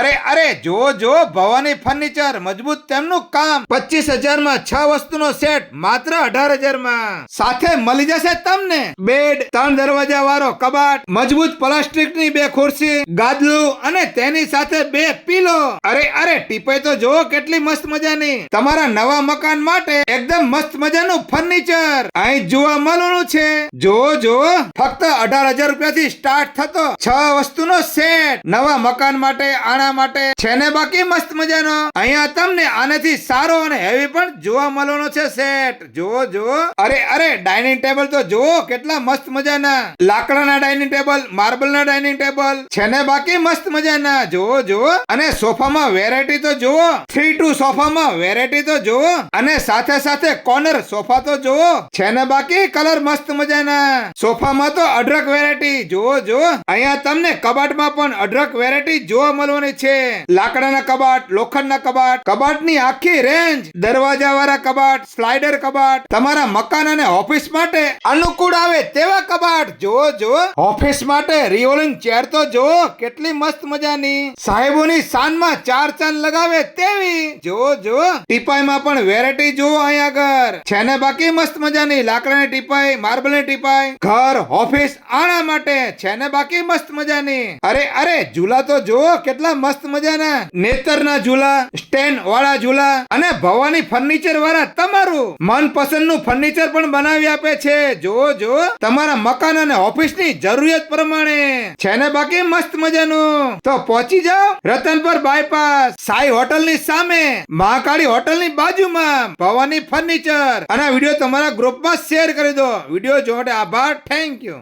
અરે અરે જો જો ભવાની ફર્નિચર મજબૂત તેમનું કામ 25,000 માં 6 વસ્તુનો સેટ માત્ર 18,000 માં સાથે મળી જશે તમને બેડ 3 દરવાજા વાળો કબાટ મજબૂત પ્લાસ્ટિકની 2 ખુરશી ગાદલું અને તેની સાથે 2 પીલો અરે અરે ટીપાઈ તો જો કેટલી મસ્ત મજાની તમારા નવા મકાન માટે એકદમ મસ્ત મજાનું ફર્નિચર અહીં જોવા મળવાનું છે જો જો ફક્ત 18,000 રૂપિયાથી સ્ટાર્ટ થતો 6 વસ્તુનો સેટ નવા મકાન માટે આના માટે છે ને બાકી મસ્ત મજાનો અહીંયા તમને આનાથી સારો અને હેવી પણ જોવા મળવાનો છે સેટ જો જો અરે અરે ડાઇનિંગ ટેબલ તો જો કેટલા મસ્ત મજાના લાકડાના ડાઇનિંગ ટેબલ માર્બલના ડાઇનિંગ ટેબલ છે ને બાકી મસ્ત મજાના જો જો અને સોફામાં વેરાયટી તો જુઓ 3-2 સોફામાં વેરાયટી તો જુઓ અને સાથે સાથે કોર્નર સોફા તો જુઓ છે ને બાકી કલર મસ્ત મજાના સોફામાં તો અઢળક વેરાયટી જુઓ જો અહીંયા તમને કબાટમાં પણ અઢળક વેરાયટી જોવા મળવાની છે લાકડાના કબાટ લોખંડના કબાટ કબાટની આખી રેન્જ દરવાજા વાળા કબાટ સ્લાઇડર કબાટ તમારા મકાન અને ઓફિસ માટે અનુકૂળ આવે તેવા કબાટ જુઓ જો ઓફિસ માટે રિવોલ્વિંગ ચેર તો જુઓ કેટલી મસ્ત મજાની સાહેબોની શાનમાં 4 ચાંદ લગાવે તેવી જુઓ જો ટીપાઈમાં પણ વેરાયટી જુઓ અહીંયા આગળ છે ને બાકી મસ્ત મજાની લાકડાની ટીપાઈ માર્બલની ટીપાઈ ઘર ઓફિસ આના માટે છે ને બાકી મસ્ત મજાની અરે અરે ઝૂલા તો જુઓ કેટલા મસ્ત મજાના નેતરના ઝૂલા સ્ટેન્ડ વાળા ઝૂલા અને ભવાની ફર્નિચર વાળા તમારું મનપસંદ નું ફર્નિચર પણ બનાવી આપે છે જો જો તમારા મકાન અને ઓફિસ ની જરૂરિયાત પ્રમાણે છે ને બાકી મસ્ત મજાનું તો પહોંચી જાઓ રતનપર બાયપાસ સાઈ હોટલ ની સામે મહાકાળી હોટલ ની બાજુમાં ભવાની ફર્નિચર અને વિડીયો તમારા ગ્રુપમાં શેર કરી દો વિડીયો જોવા માટે આભાર થેન્ક યુ